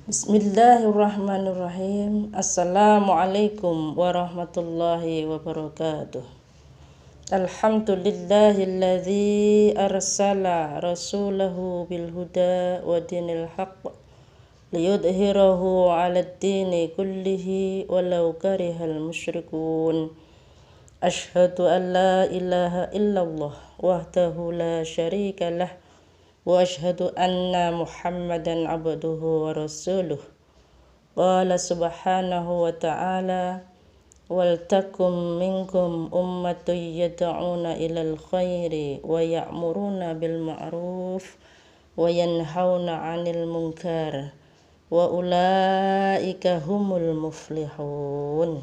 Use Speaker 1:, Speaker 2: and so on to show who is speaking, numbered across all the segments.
Speaker 1: Bismillahirrahmanirrahim. Assalamualaikum warahmatullahi wabarakatuh. Alhamdulillahilladzi arsala rasulahu bil huda wa dinil haqq liyudhhirahu 'alad dini kullihi walau karihal musyrikun. Asyhadu an la ilaha illallah wahdahu la syarika lah wa asyhadu anna Muhammadan abduhu wa rasuluh. Qala subhanahu wa ta'ala wal takum minkum ummatun yad'una ilal khairi wa ya'muruna bil ma'ruf wa yanhauna 'anil munkar wa ulaika humul muflihun.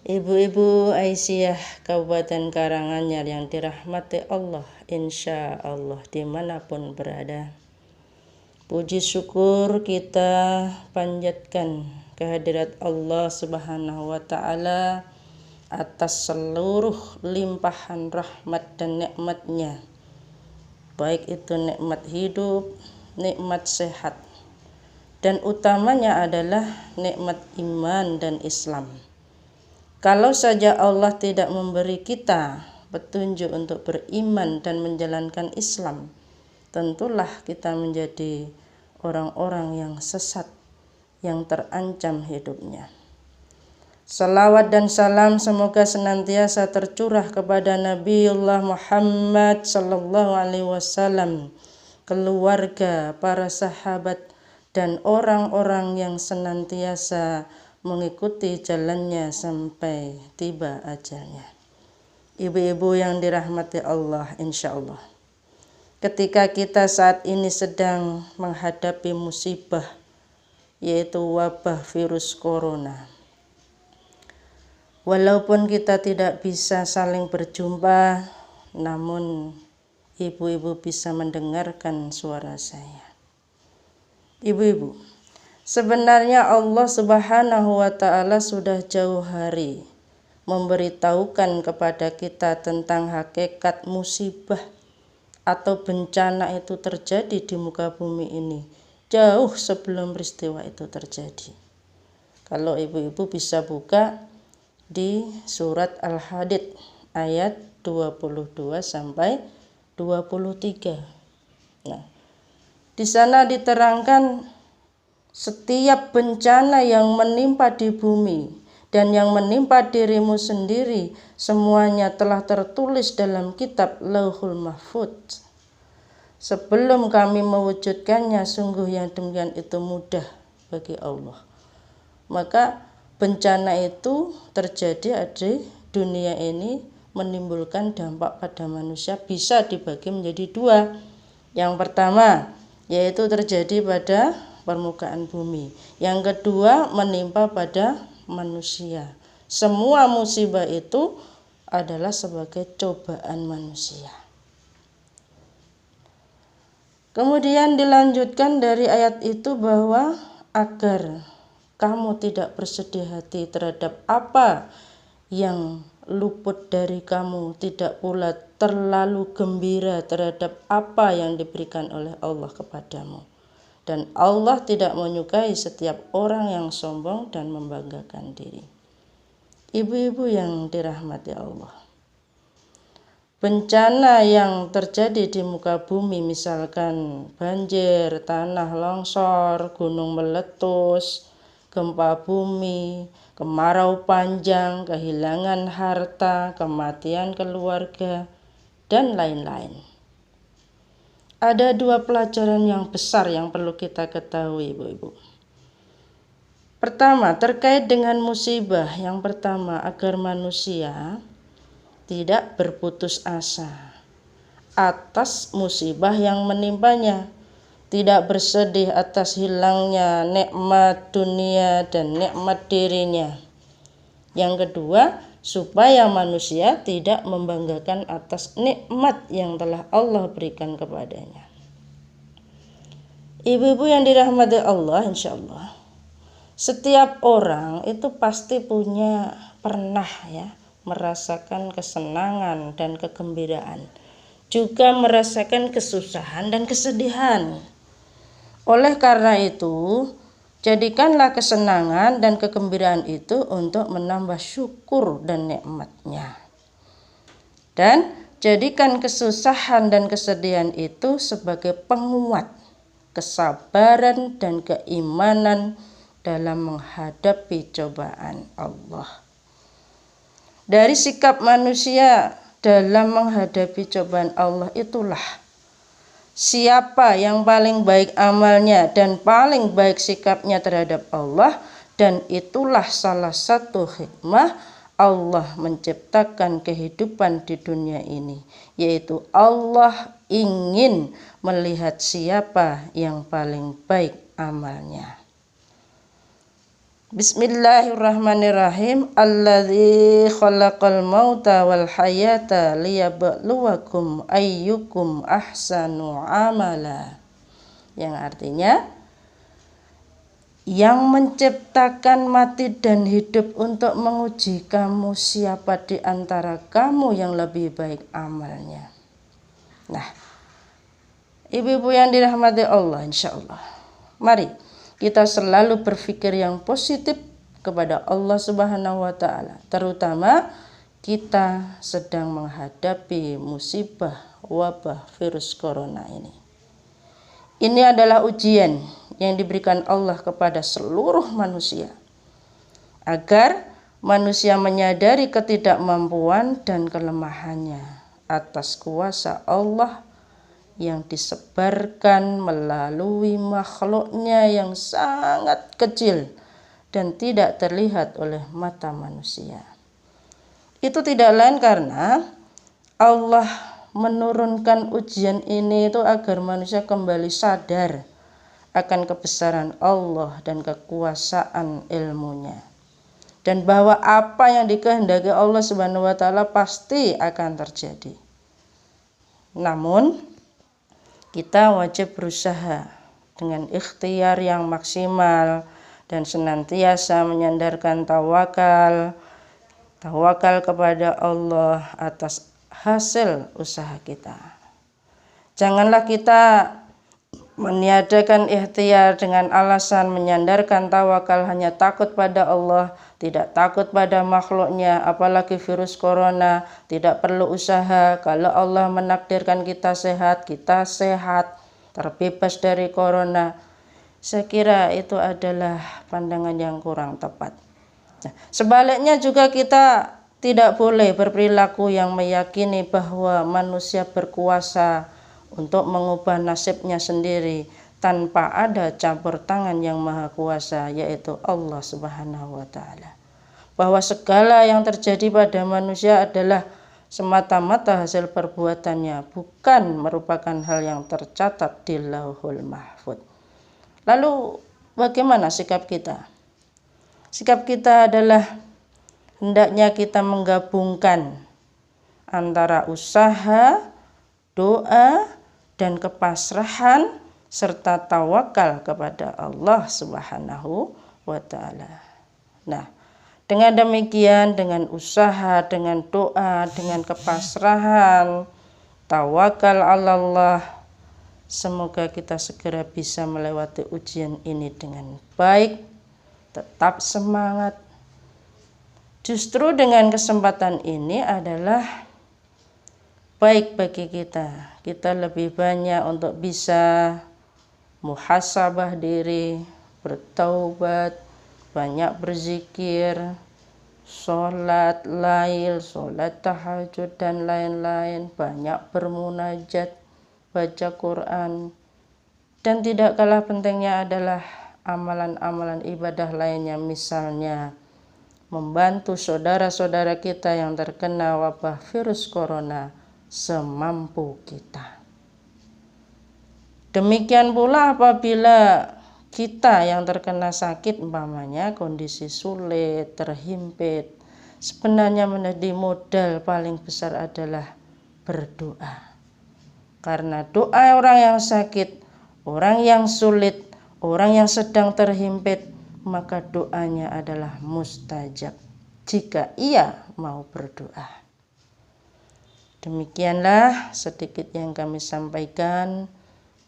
Speaker 1: Ibu-ibu Aisyah Kabupaten Karanganyar yang dirahmati Allah, insya Allah dimanapun berada, puji syukur kita panjatkan kehadirat Allah Subhanahu wa Ta'ala atas seluruh limpahan rahmat dan nikmatnya, baik itu nikmat hidup, nikmat sehat, dan utamanya adalah nikmat iman dan Islam. Kalau saja Allah tidak memberi kita petunjuk untuk beriman dan menjalankan Islam, tentulah kita menjadi orang-orang yang sesat, yang terancam hidupnya. Salawat dan salam semoga senantiasa tercurah kepada Nabiullah Muhammad sallallahu alaihi wasallam, keluarga, para sahabat, dan orang-orang yang senantiasa mengikuti jalannya sampai tiba ajalnya. Ibu-ibu yang dirahmati Allah, insya Allah, ketika kita saat ini sedang menghadapi musibah, yaitu wabah virus corona, walaupun kita tidak bisa saling berjumpa, namun ibu-ibu bisa mendengarkan suara saya. Ibu-ibu, sebenarnya Allah Subhanahu wa Ta'ala sudah jauh hari memberitahukan kepada kita tentang hakikat musibah atau bencana itu terjadi di muka bumi ini jauh sebelum peristiwa itu terjadi. Kalau ibu-ibu bisa buka di surat Al-Hadid ayat 22 sampai 23. Nah, di sana diterangkan setiap bencana yang menimpa di bumi dan yang menimpa dirimu sendiri, semuanya telah tertulis dalam kitab Lauhul Mahfudz. Sebelum kami mewujudkannya, sungguh yang demikian itu mudah bagi Allah. Maka bencana itu terjadi di dunia ini, menimbulkan dampak pada manusia, bisa dibagi menjadi dua. Yang pertama yaitu terjadi pada permukaan bumi. Yang kedua menimpa pada manusia. Semua musibah itu adalah sebagai cobaan manusia. Kemudian dilanjutkan dari ayat itu bahwa agar kamu tidak bersedih hati terhadap apa yang luput dari kamu, tidak pula terlalu gembira terhadap apa yang diberikan oleh Allah kepadamu. Dan Allah tidak menyukai setiap orang yang sombong dan membanggakan diri. Ibu-ibu yang dirahmati Allah, bencana yang terjadi di muka bumi, misalkan banjir, tanah longsor, gunung meletus, gempa bumi, kemarau panjang, kehilangan harta, kematian keluarga, dan lain-lain. Ada dua pelajaran yang besar yang perlu kita ketahui, ibu-ibu. Pertama, terkait dengan musibah. Yang pertama, agar manusia tidak berputus asa atas musibah yang menimpanya, tidak bersedih atas hilangnya nikmat dunia dan nikmat dirinya. Yang kedua, supaya manusia tidak membanggakan atas nikmat yang telah Allah berikan kepadanya. Ibu-ibu yang dirahmati Allah, insya Allah, setiap orang itu pasti pernah merasakan kesenangan dan kegembiraan, juga merasakan kesusahan dan kesedihan. Oleh karena itu, jadikanlah kesenangan dan kegembiraan itu untuk menambah syukur dan nikmatnya. Dan jadikan kesusahan dan kesedihan itu sebagai penguat kesabaran dan keimanan dalam menghadapi cobaan Allah. Dari sikap manusia dalam menghadapi cobaan Allah itulah siapa yang paling baik amalnya dan paling baik sikapnya terhadap Allah, dan itulah salah satu hikmah Allah menciptakan kehidupan di dunia ini, yaitu Allah ingin melihat siapa yang paling baik amalnya. Bismillahirrahmanirrahim. Alladzi khalaqal mauta wal hayata liyabluwakum ayyukum ahsanu amala. Yang artinya, yang menciptakan mati dan hidup untuk menguji kamu siapa di antara kamu yang lebih baik amalnya. Nah, ibu-ibu yang dirahmati Allah, insya Allah, mari kita selalu berpikir yang positif kepada Allah Subhanahu wa Ta'ala, terutama kita sedang menghadapi musibah wabah virus corona ini. Ini adalah ujian yang diberikan Allah kepada seluruh manusia, agar manusia menyadari ketidakmampuan dan kelemahannya atas kuasa Allah yang disebarkan melalui makhluknya yang sangat kecil dan tidak terlihat oleh mata manusia. Itu tidak lain karena Allah menurunkan ujian ini itu agar manusia kembali sadar akan kebesaran Allah dan kekuasaan ilmunya, dan bahwa apa yang dikehendaki Allah Subhanahu wa Ta'ala pasti akan terjadi. Namun kita wajib berusaha dengan ikhtiar yang maksimal dan senantiasa menyandarkan tawakal kepada Allah atas hasil usaha kita. Janganlah kita meniadakan ikhtiar dengan alasan menyandarkan tawakal hanya takut pada Allah, tidak takut pada makhluknya, apalagi virus corona. Tidak perlu usaha, kalau Allah menakdirkan kita sehat, terbebas dari corona. Saya kira itu adalah pandangan yang kurang tepat. Nah, sebaliknya juga kita tidak boleh berperilaku yang meyakini bahwa manusia berkuasa untuk mengubah nasibnya sendiri tanpa ada campur tangan yang maha kuasa, yaitu Allah Subhanahu wa Ta'ala. Bahwa segala yang terjadi pada manusia adalah semata-mata hasil perbuatannya, bukan merupakan hal yang tercatat di Lauhul Mahfuz. Lalu bagaimana sikap kita? Sikap kita adalah hendaknya kita menggabungkan antara usaha, doa, dan kepasrahan serta tawakal kepada Allah Subhanahu wa Ta'ala. Nah, dengan demikian, dengan usaha, dengan doa, dengan kepasrahan, tawakal Allah, semoga kita segera bisa melewati ujian ini dengan baik, tetap semangat. Justru dengan kesempatan ini adalah baik bagi kita lebih banyak untuk bisa muhasabah diri, bertaubat, banyak berzikir, sholat lail, sholat tahajud dan lain-lain, banyak bermunajat, baca Quran, dan tidak kalah pentingnya adalah amalan-amalan ibadah lainnya, misalnya membantu saudara-saudara kita yang terkena wabah virus corona semampu kita. Demikian pula apabila kita yang terkena sakit, umpamanya kondisi sulit, terhimpit, sebenarnya menjadi modal paling besar adalah berdoa. Karena doa orang yang sakit, orang yang sulit, orang yang sedang terhimpit, maka doanya adalah mustajab jika ia mau berdoa. Demikianlah sedikit yang kami sampaikan.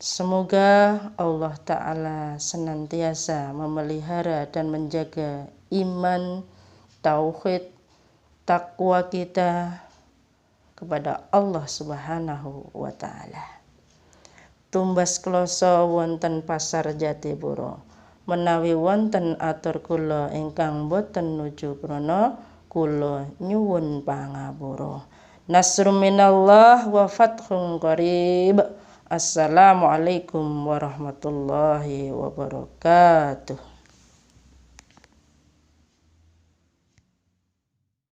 Speaker 1: Semoga Allah Ta'ala senantiasa memelihara dan menjaga iman, tauhid, takwa kita kepada Allah Subhanahu wa Ta'ala. Tumbas kloso wonten pasar Jatiboro, menawi wonten atur kula ingkang boten nuju prana, kula nyuwun pangapura. Nasrum minallah wa fathun qarib. Assalamualaikum warahmatullahi wabarakatuh.